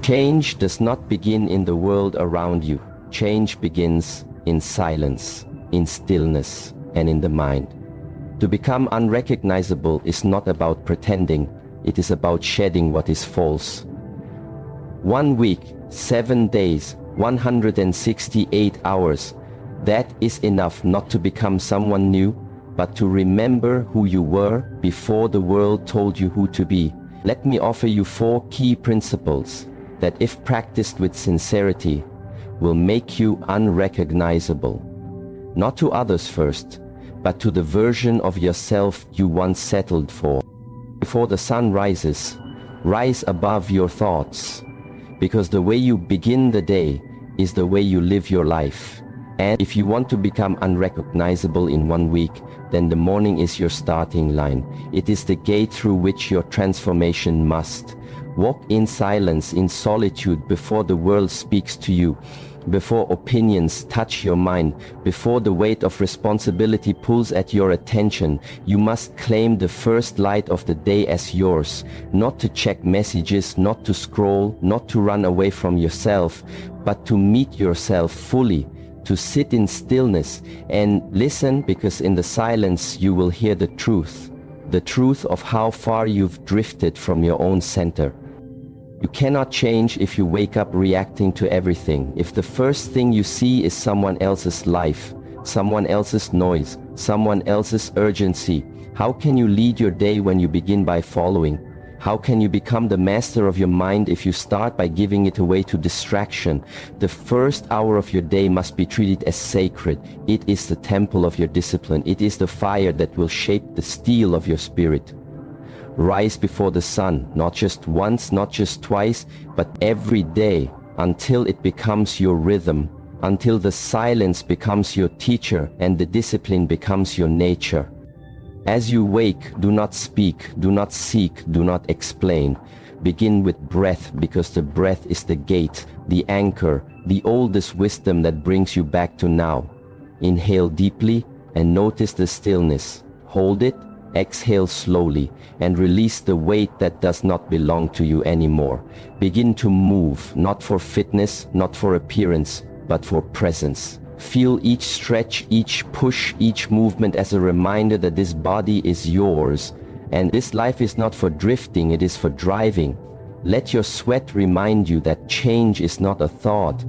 Change does not begin in the world around you. Change begins in silence, in stillness, and in the mind. To become unrecognizable is not about pretending, it is about shedding what is false. 1 week, 7 days, 168 hours, that is enough not to become someone new, but to remember who you were before the world told you who to be. Let me offer you 4 key principles that, if practiced with sincerity, will make you unrecognizable. Not to others first, but to the version of yourself you once settled for. Before the sun rises, rise above your thoughts, because the way you begin the day is the way you live your life. And if you want to become unrecognizable in 1 week, then the morning is your starting line. It is the gate through which your transformation must. Walk in silence, in solitude, before the world speaks to you, before opinions touch your mind, before the weight of responsibility pulls at your attention. You must claim the first light of the day as yours, not to check messages, not to scroll, not to run away from yourself, but to meet yourself fully, to sit in stillness and listen, because in the silence you will hear the truth of how far you've drifted from your own center. You cannot change if you wake up reacting to everything. If the first thing you see is someone else's life, someone else's noise, someone else's urgency, how can you lead your day when you begin by following? How can you become the master of your mind if you start by giving it away to distraction? The first hour of your day must be treated as sacred. It is the temple of your discipline. It is the fire that will shape the steel of your spirit. Rise before the sun, not just once, not just twice, but every day, until it becomes your rhythm, until the silence becomes your teacher and the discipline becomes your nature. As you wake, do not speak, do not seek, do not explain. Begin with breath, because the breath is the gate, the anchor, the oldest wisdom that brings you back to now. Inhale deeply and notice the stillness. Hold it. Exhale slowly and release the weight that does not belong to you anymore. Begin to move, not for fitness, not for appearance, but for presence. Feel each stretch, each push, each movement as a reminder that this body is yours, and this life is not for drifting, it is for driving. Let your sweat remind you that change is not a thought,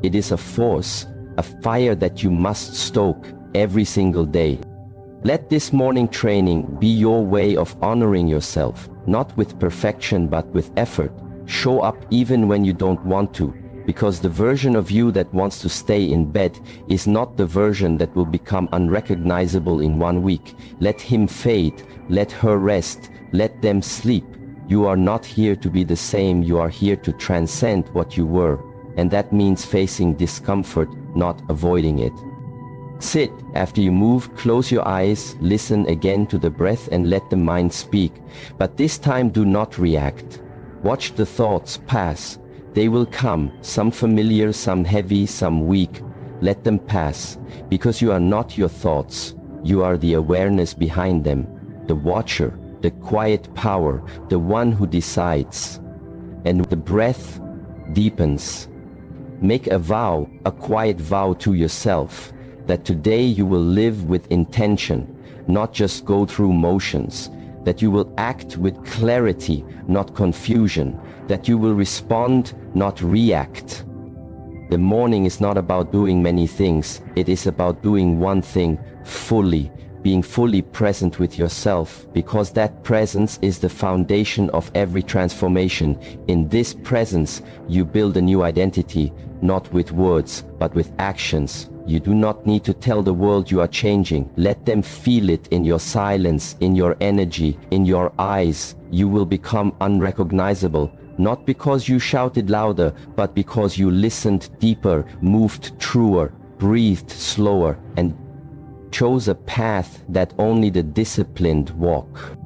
it is a force, a fire that you must stoke every single day. Let this morning training be your way of honoring yourself, not with perfection but with effort. Show up even when you don't want to, because the version of you that wants to stay in bed is not the version that will become unrecognizable in 1 week. Let him fade, let her rest, let them sleep. You are not here to be the same, you are here to transcend what you were, and that means facing discomfort, not avoiding it. Sit. After you move, close your eyes, listen again to the breath and let the mind speak. But this time do not react. Watch the thoughts pass. They will come, some familiar, some heavy, some weak. Let them pass, because you are not your thoughts. You are the awareness behind them, the watcher, the quiet power, the one who decides. And the breath deepens. Make a vow, a quiet vow to yourself, that today you will live with intention, not just go through motions, that you will act with clarity, not confusion, that you will respond, not react. The morning is not about doing many things, it is about doing one thing fully, being fully present with yourself, because that presence is the foundation of every transformation. In this presence, you build a new identity, not with words, but with actions. You do not need to tell the world you are changing. Let them feel it in your silence, in your energy, in your eyes. You will become unrecognizable, not because you shouted louder, but because you listened deeper, moved truer, breathed slower, and chose a path that only the disciplined walk.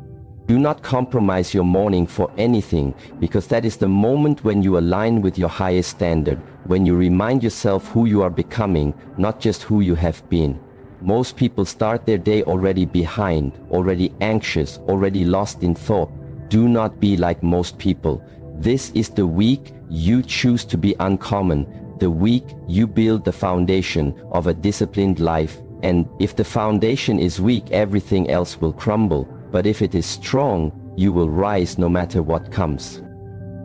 Do not compromise your morning for anything, because that is the moment when you align with your highest standard, when you remind yourself who you are becoming, not just who you have been. Most people start their day already behind, already anxious, already lost in thought. Do not be like most people. This is the week you choose to be uncommon, the week you build the foundation of a disciplined life. And if the foundation is weak, everything else will crumble. But if it is strong, you will rise no matter what comes.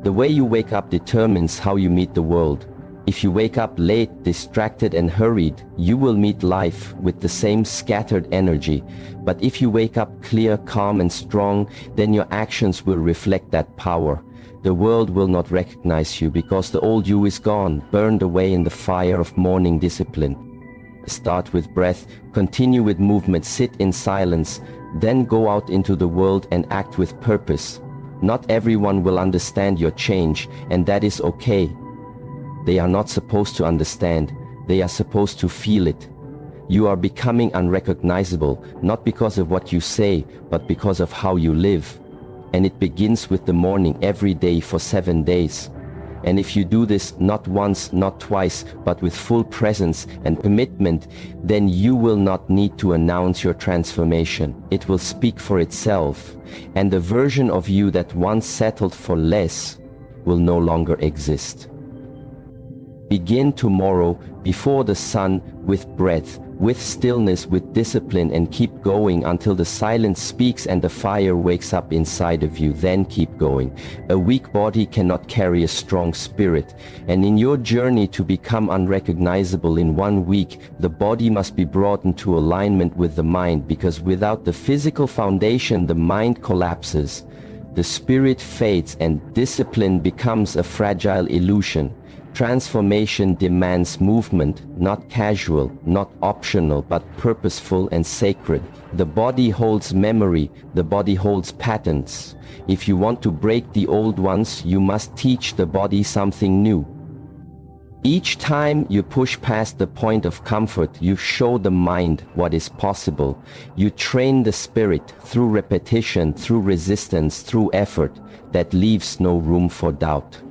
The way you wake up determines how you meet the world. If you wake up late, distracted and hurried, you will meet life with the same scattered energy. But if you wake up clear, calm and strong, then your actions will reflect that power. The world will not recognize you because the old you is gone, burned away in the fire of morning discipline. Start with breath, continue with movement, sit in silence, then go out into the world and act with purpose. Not everyone will understand your change, and that is okay. They are not supposed to understand, they are supposed to feel it. You are becoming unrecognizable, not because of what you say, but because of how you live. And it begins with the morning every day for 7 days. And if you do this not once, not twice, but with full presence and commitment, then you will not need to announce your transformation. It will speak for itself, and the version of you that once settled for less will no longer exist. Begin tomorrow before the sun with breath, with stillness, with discipline, and keep going until the silence speaks and the fire wakes up inside of you. Then keep going. A weak body cannot carry a strong spirit. And in your journey to become unrecognizable in 1 week, the body must be brought into alignment with the mind, because without the physical foundation, the mind collapses. The spirit fades and discipline becomes a fragile illusion. Transformation demands movement, not casual, not optional, but purposeful and sacred. The body holds memory, the body holds patterns. If you want to break the old ones, you must teach the body something new. Each time you push past the point of comfort, you show the mind what is possible. You train the spirit through repetition, through resistance, through effort that leaves no room for doubt.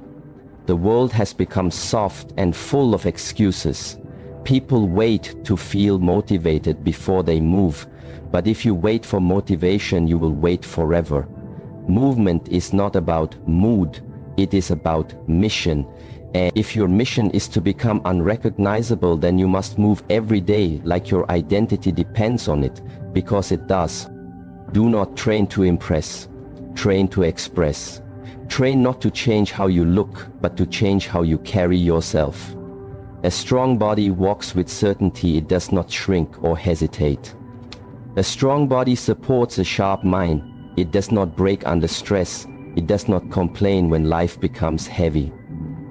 The world has become soft and full of excuses. People wait to feel motivated before they move, but if you wait for motivation, you will wait forever. Movement is not about mood, it is about mission. And if your mission is to become unrecognizable, then you must move every day like your identity depends on it, because it does. Do not train to impress, train to express. Train not to change how you look, but to change how you carry yourself. A strong body walks with certainty, it does not shrink or hesitate. A strong body supports a sharp mind, it does not break under stress, it does not complain when life becomes heavy.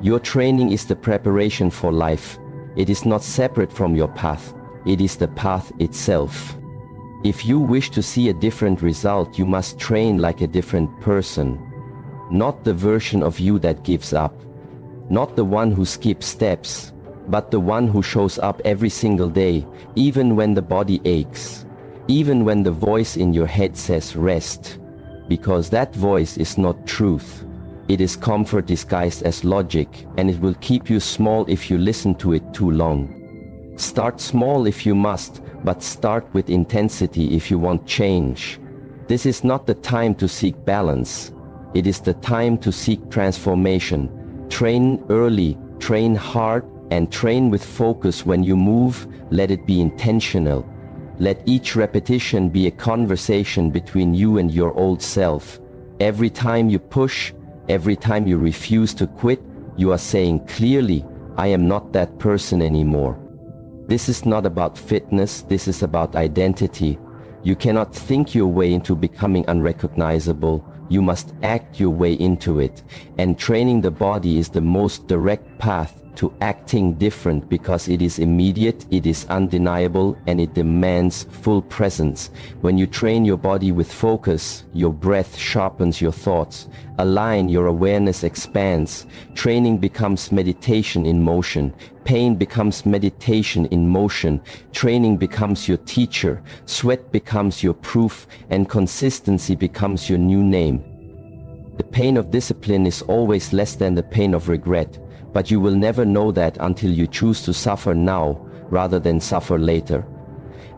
Your training is the preparation for life. It is not separate from your path, it is the path itself. If you wish to see a different result, you must train like a different person. Not the version of you that gives up, not the one who skips steps, but the one who shows up every single day, even when the body aches, even when the voice in your head says rest, because that voice is not truth. It is comfort disguised as logic, and it will keep you small if you listen to it too long. Start small if you must, but start with intensity if you want change. This is not the time to seek balance. It is the time to seek transformation. Train early, train hard, and train with focus. When you move, let it be intentional. Let each repetition be a conversation between you and your old self. Every time you push, every time you refuse to quit, you are saying clearly, I am not that person anymore. This is not about fitness, this is about identity. You cannot think your way into becoming unrecognizable. You must act your way into it. And training the body is the most direct path to acting different, because it is immediate, it is undeniable, and it demands full presence. When you train your body with focus, your breath sharpens your thoughts. Align, your awareness expands. Training becomes meditation in motion. Pain becomes meditation in motion. Training becomes your teacher. Sweat becomes your proof, and consistency becomes your new name. The pain of discipline is always less than the pain of regret, but you will never know that until you choose to suffer now rather than suffer later.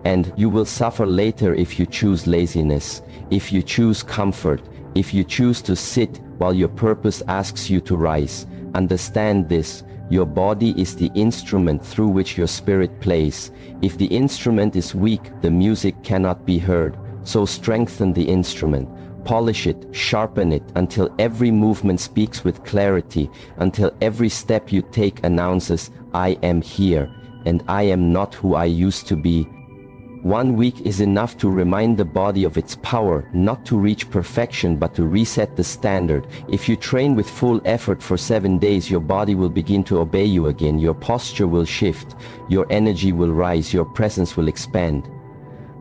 And you will suffer later if you choose laziness, if you choose comfort, If you choose to sit while your purpose asks you to rise, understand this: your body is the instrument through which your spirit plays. If the instrument is weak, the music cannot be heard. So strengthen the instrument, polish it, sharpen it, until every movement speaks with clarity, until every step you take announces, I am here, and I am not who I used to be. 1 week is enough to remind the body of its power, not to reach perfection but to reset the standard. If you train with full effort for 7 days, your body will begin to obey you again. Your posture will shift, your energy will rise, your presence will expand.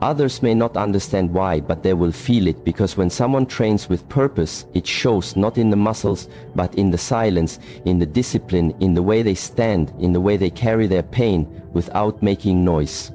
Others may not understand why, but they will feel it, because when someone trains with purpose, it shows not in the muscles, but in the silence, in the discipline, in the way they stand, in the way they carry their pain without making noise.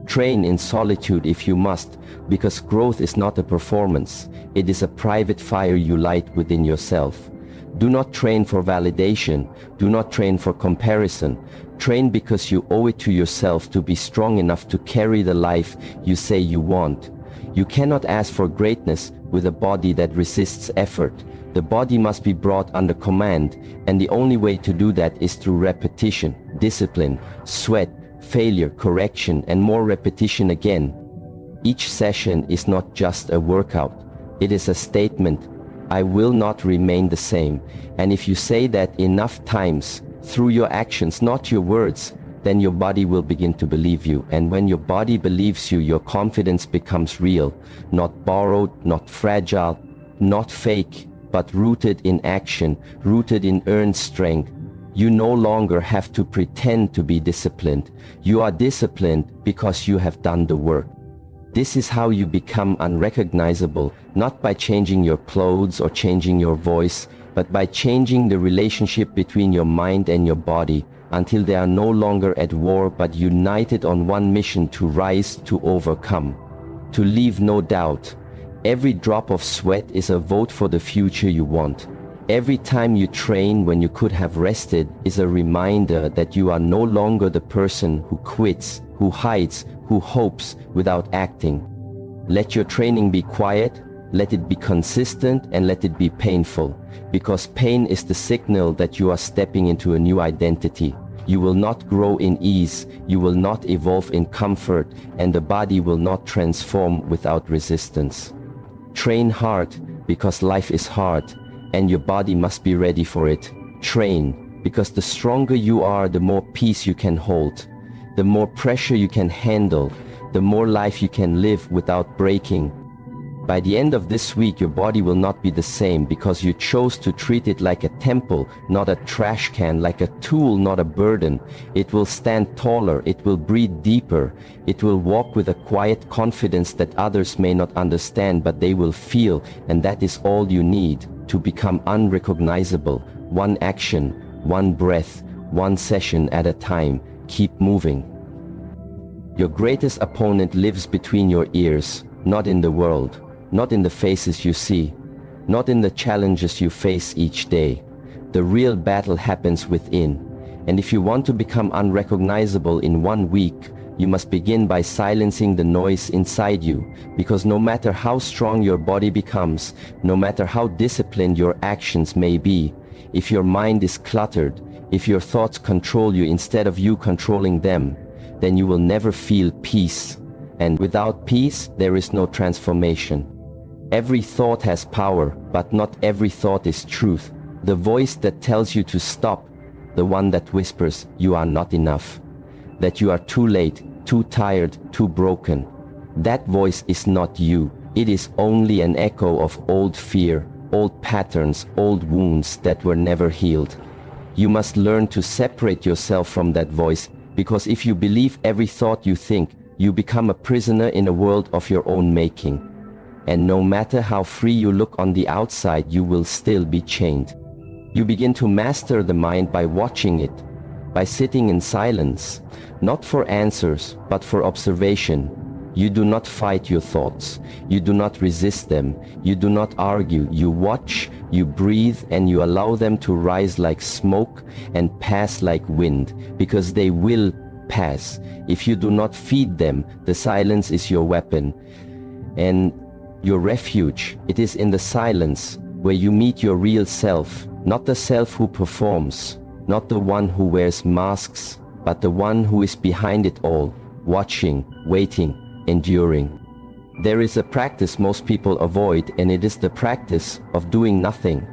Train in solitude if you must, because growth is not a performance. It is a private fire you light within yourself. Do not train for validation. Do not train for comparison. Train because you owe it to yourself to be strong enough to carry the life you say you want. You cannot ask for greatness with a body that resists effort. The body must be brought under command, and the only way to do that is through repetition, discipline, sweat, failure, correction, and more repetition again. Each session is not just a workout. It is a statement: I will not remain the same. And if you say that enough times, through your actions, not your words, then your body will begin to believe you. And when your body believes you, your confidence becomes real, not borrowed, not fragile, not fake, but rooted in action, rooted in earned strength. You no longer have to pretend to be disciplined. You are disciplined because you have done the work. This is how you become unrecognizable, not by changing your clothes or changing your voice, but by changing the relationship between your mind and your body, until they are no longer at war but united on one mission: to rise, to overcome, to leave no doubt. Every drop of sweat is a vote for the future you want. Every time you train when you could have rested is a reminder that you are no longer the person who quits, who hides, who hopes without acting. Let your training be quiet, let it be consistent, and let it be painful, because pain is the signal that you are stepping into a new identity. You will not grow in ease, you will not evolve in comfort, and the body will not transform without resistance. Train hard because life is hard, and your body must be ready for it. Train because the stronger you are, the more peace you can hold, the more pressure you can handle, the more life you can live without breaking. By the end of this week, your body will not be the same, because you chose to treat it like a temple, not a trash can, like a tool, not a burden. It will stand taller, it will breathe deeper, it will walk with a quiet confidence that others may not understand, but they will feel, and that is all you need to become unrecognizable. One action, one breath, one session at a time. Keep moving. Your greatest opponent lives between your ears, not in the world. Not in the faces you see, not in the challenges you face each day. The real battle happens within. And if you want to become unrecognizable in 1 week, you must begin by silencing the noise inside you, because no matter how strong your body becomes, no matter how disciplined your actions may be, if your mind is cluttered, if your thoughts control you instead of you controlling them, then you will never feel peace. And without peace, there is no transformation. Every thought has power, but not every thought is truth. The voice that tells you to stop, the one that whispers you are not enough, that you are too late, too tired, too broken. That voice is not you. It is only an echo of old fear, old patterns, old wounds that were never healed. You must learn to separate yourself from that voice, because if you believe every thought you think, you become a prisoner in a world of your own making. And no matter how free you look on the outside, you will still be chained. You begin to master the mind by watching it, by sitting in silence, not for answers, but for observation. You do not fight your thoughts. You do not resist them. You do not argue. You watch, you breathe, and you allow them to rise like smoke and pass like wind, because they will pass. If you do not feed them, the silence is your weapon. And your refuge. It is in the silence where you meet your real self, not the self who performs, not the one who wears masks, but the one who is behind it all, watching, waiting, enduring. There is a practice most people avoid, and it is the practice of doing nothing,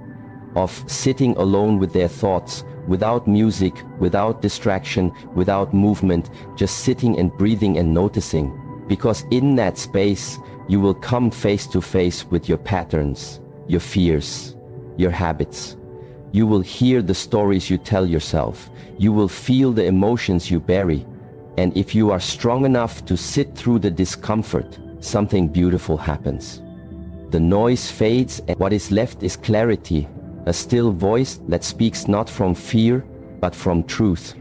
of sitting alone with their thoughts, without music, without distraction, without movement, just sitting and breathing and noticing. Because in that space, you will come face to face with your patterns, your fears, your habits. You will hear the stories you tell yourself. You will feel the emotions you bury. And if you are strong enough to sit through the discomfort, something beautiful happens. The noise fades and what is left is clarity, a still voice that speaks not from fear, but from truth.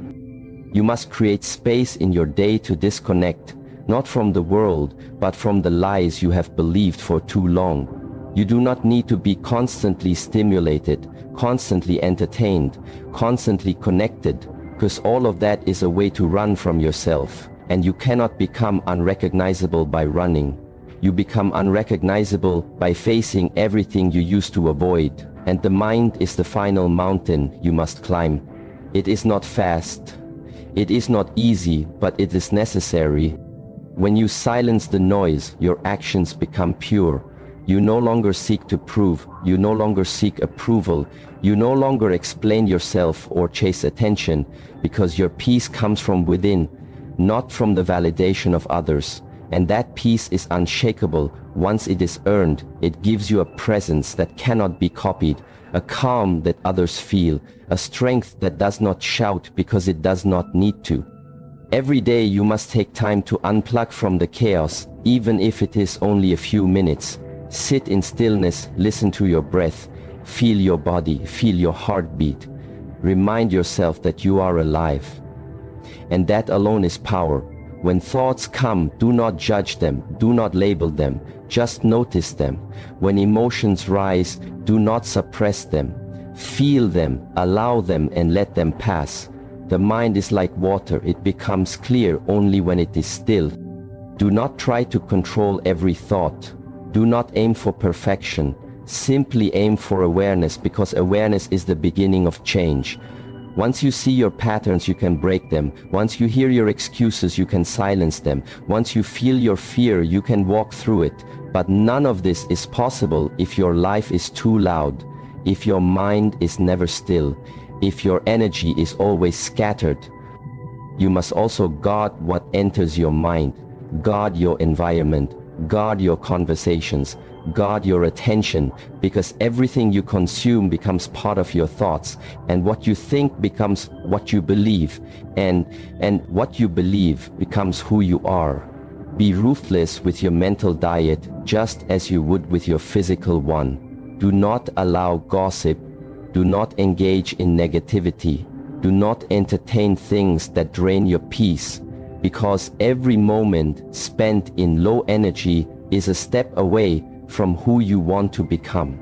You must create space in your day to disconnect, not from the world, but from the lies you have believed for too long. You do not need to be constantly stimulated, constantly entertained, constantly connected, because all of that is a way to run from yourself. And you cannot become unrecognizable by running. You become unrecognizable by facing everything you used to avoid. And the mind is the final mountain you must climb. It is not fast. It is not easy, but it is necessary. When you silence the noise, your actions become pure. You no longer seek to prove. You no longer seek approval. You no longer explain yourself or chase attention, because your peace comes from within, not from the validation of others. And that peace is unshakable. Once it is earned, it gives you a presence that cannot be copied, a calm that others feel, a strength that does not shout because it does not need to. Every day you must take time to unplug from the chaos, even if it is only a few minutes. Sit in stillness, listen to your breath, feel your body, feel your heartbeat. Remind yourself that you are alive. And that alone is power. When thoughts come, do not judge them, do not label them, just notice them. When emotions rise, do not suppress them. Feel them, allow them, and let them pass. The mind is like water, it becomes clear only when it is still. Do not try to control every thought. Do not aim for perfection. Simply aim for awareness, because awareness is the beginning of change. Once you see your patterns, you can break them. Once you hear your excuses, you can silence them. Once you feel your fear, you can walk through it. But none of this is possible if your life is too loud, if your mind is never still, if your energy is always scattered. You must also guard what enters your mind, guard your environment, guard your conversations, guard your attention, because everything you consume becomes part of your thoughts, and what you think becomes what you believe, and what you believe becomes who you are. Be ruthless with your mental diet, just as you would with your physical one. Do not allow gossip. Do not engage in negativity. Do not entertain things that drain your peace, because every moment spent in low energy is a step away from who you want to become.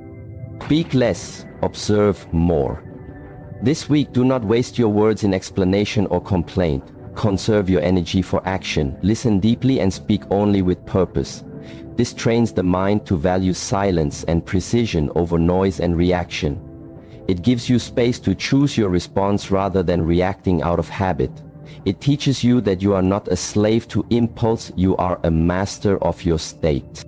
Speak less, observe more. This week, do not waste your words in explanation or complaint. Conserve your energy for action. Listen deeply and speak only with purpose. This trains the mind to value silence and precision over noise and reaction. It gives you space to choose your response rather than reacting out of habit. It teaches you that you are not a slave to impulse, you are a master of your state.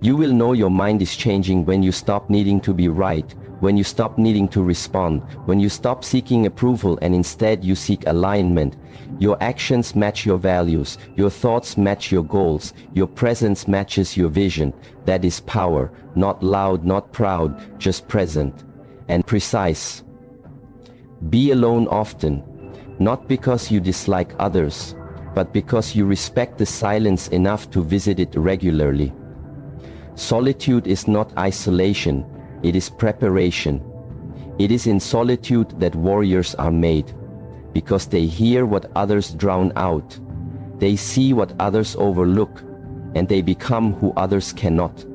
You will know your mind is changing when you stop needing to be right, when you stop needing to respond, when you stop seeking approval and instead you seek alignment. Your actions match your values, your thoughts match your goals, your presence matches your vision. That is power, not loud, not proud, just present and precise. Be alone often. Not because you dislike others, but because you respect the silence enough to visit it regularly. Solitude is not isolation, it is preparation. It is in solitude that warriors are made, because they hear what others drown out. They see what others overlook, and they become who others cannot.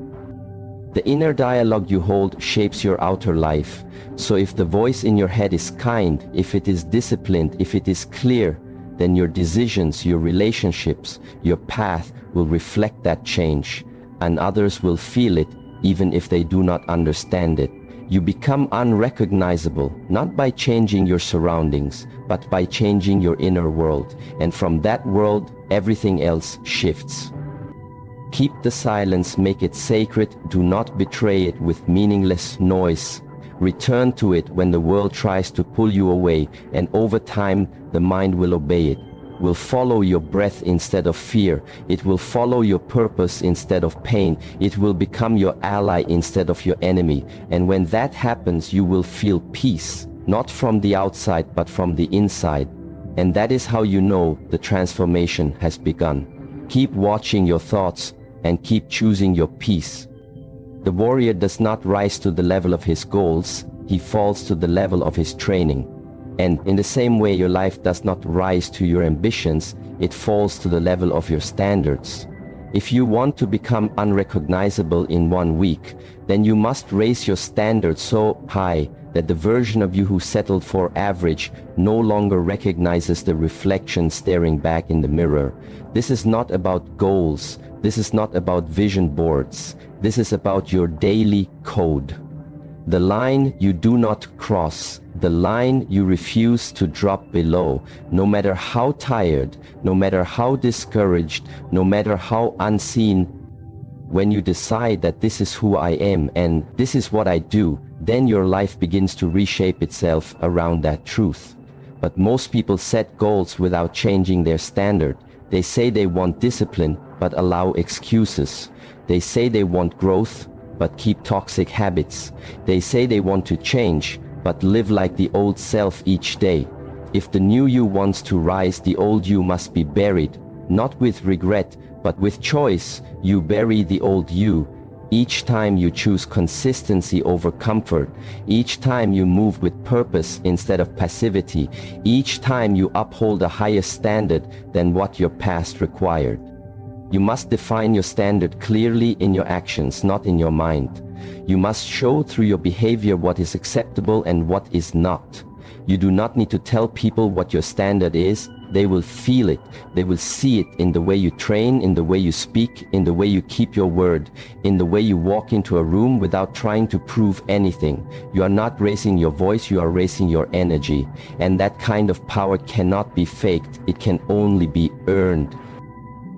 The inner dialogue you hold shapes your outer life. So if the voice in your head is kind, if it is disciplined, if it is clear, then your decisions, your relationships, your path will reflect that change. and others will feel it even if they do not understand it. You become unrecognizable, not by changing your surroundings, but by changing your inner world. And from that world, everything else shifts. Keep the silence, make it sacred, do not betray it with meaningless noise. Return to it when the world tries to pull you away, and over time, the mind will obey it. Will follow your breath instead of fear. It will follow your purpose instead of pain. It will become your ally instead of your enemy. And when that happens, you will feel peace, not from the outside, but from the inside. And that is how you know the transformation has begun. Keep watching your thoughts and keep choosing your peace. The warrior does not rise to the level of his goals, he falls to the level of his training. And in the same way, your life does not rise to your ambitions, it falls to the level of your standards. If you want to become unrecognizable in 1 week, then you must raise your standards so high that the version of you who settled for average no longer recognizes the reflection staring back in the mirror. This is not about goals. This is not about vision boards. This is about your daily code. The line you do not cross, the line you refuse to drop below, no matter how tired, no matter how discouraged, no matter how unseen. When you decide that this is who I am and this is what I do, then your life begins to reshape itself around that truth. But most people set goals without changing their standard. They say they want discipline, but allow excuses. They say they want growth, but keep toxic habits. They say they want to change, but live like the old self each day. If the new you wants to rise, the old you must be buried, not with regret, but with choice. You bury the old you. Each time you choose consistency over comfort, each time you move with purpose instead of passivity, each time you uphold a higher standard than what your past required. You must define your standard clearly in your actions, not in your mind. You must show through your behavior what is acceptable and what is not. You do not need to tell people what your standard is. They will feel it. They will see it in the way you train, in the way you speak, in the way you keep your word, in the way you walk into a room without trying to prove anything. You are not raising your voice, you are raising your energy. And that kind of power cannot be faked. It can only be earned.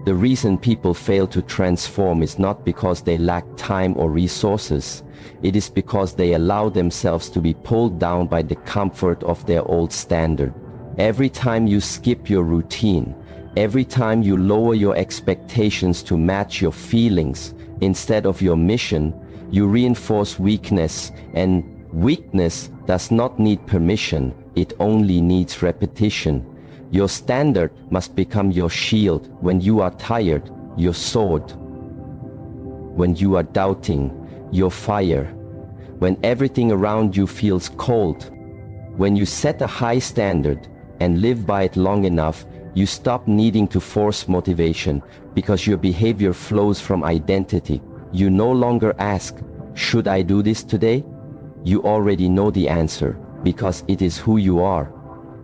The reason people fail to transform is not because they lack time or resources. It is because they allow themselves to be pulled down by the comfort of their old standard. Every time you skip your routine, every time you lower your expectations to match your feelings instead of your mission, you reinforce weakness, and weakness does not need permission, it only needs repetition. Your standard must become your shield when you are tired, your sword. When you are doubting, your fire. When everything around you feels cold. When you set a high standard and live by it long enough, you stop needing to force motivation because your behavior flows from identity. You no longer ask, should I do this today? You already know the answer because it is who you are.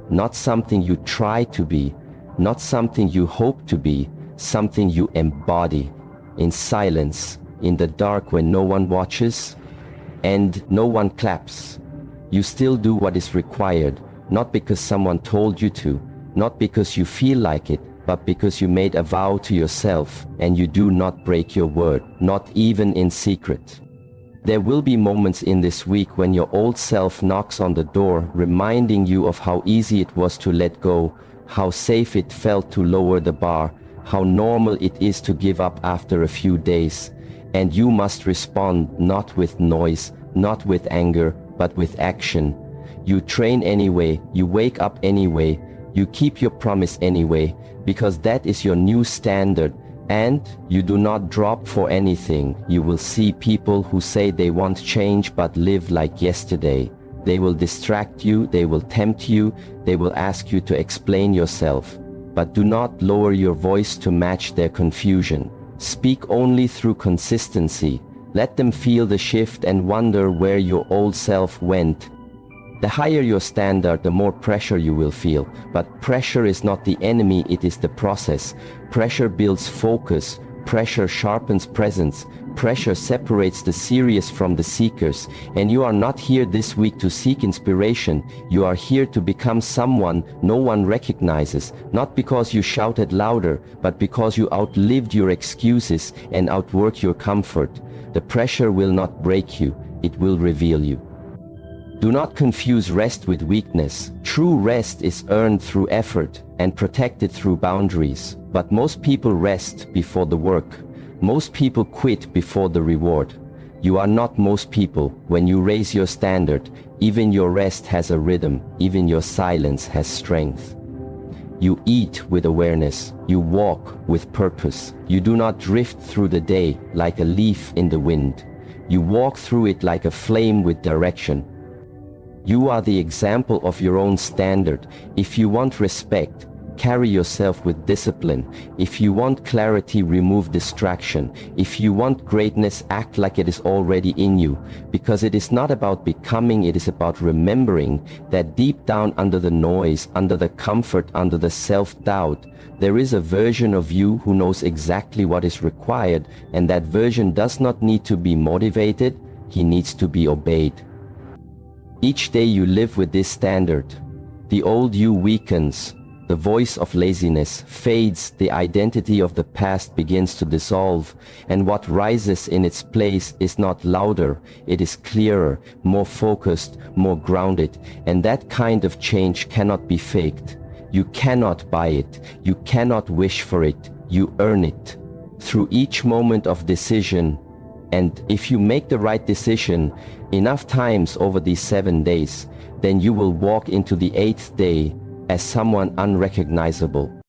Not something you try to be, not something you hope to be, something you embody, in silence, in the dark when no one watches and no one claps. You still do what is required, not because someone told you to, not because you feel like it, but because you made a vow to yourself and you do not break your word, not even in secret. There will be moments in this week when your old self knocks on the door, reminding you of how easy it was to let go, how safe it felt to lower the bar, how normal it is to give up after a few days. And you must respond not with noise, not with anger, but with action. You train anyway, you wake up anyway, you keep your promise anyway, because that is your new standard. And you do not drop for anything. You will see people who say they want change but live like yesterday. They will distract you, they will tempt you, they will ask you to explain yourself. But do not lower your voice to match their confusion. Speak only through consistency. Let them feel the shift and wonder where your old self went. The higher your standard, the more pressure you will feel. But pressure is not the enemy, it is the process. Pressure builds focus. Pressure sharpens presence. Pressure separates the serious from the seekers. And you are not here this week to seek inspiration. You are here to become someone no one recognizes, not because you shouted louder, but because you outlived your excuses and outworked your comfort. The pressure will not break you, it will reveal you. Do not confuse rest with weakness. True rest is earned through effort and protected through boundaries. But most people rest before the work. Most people quit before the reward. You are not most people. When you raise your standard, even your rest has a rhythm, even your silence has strength. You eat with awareness. You walk with purpose. You do not drift through the day like a leaf in the wind. You walk through it like a flame with direction. You are the example of your own standard. If you want respect, carry yourself with discipline. If you want clarity, remove distraction. If you want greatness, act like it is already in you. Because it is not about becoming, it is about remembering that deep down under the noise, under the comfort, under the self-doubt, there is a version of you who knows exactly what is required, and that version does not need to be motivated, he needs to be obeyed. Each day you live with this standard. The old you weakens. The voice of laziness fades, the identity of the past begins to dissolve, and what rises in its place is not louder, it is clearer, more focused, more grounded, and that kind of change cannot be faked. You cannot buy it, you cannot wish for it, you earn it. Through each moment of decision, and if you make the right decision enough times over these 7 days, then you will walk into the 8th day as someone unrecognizable.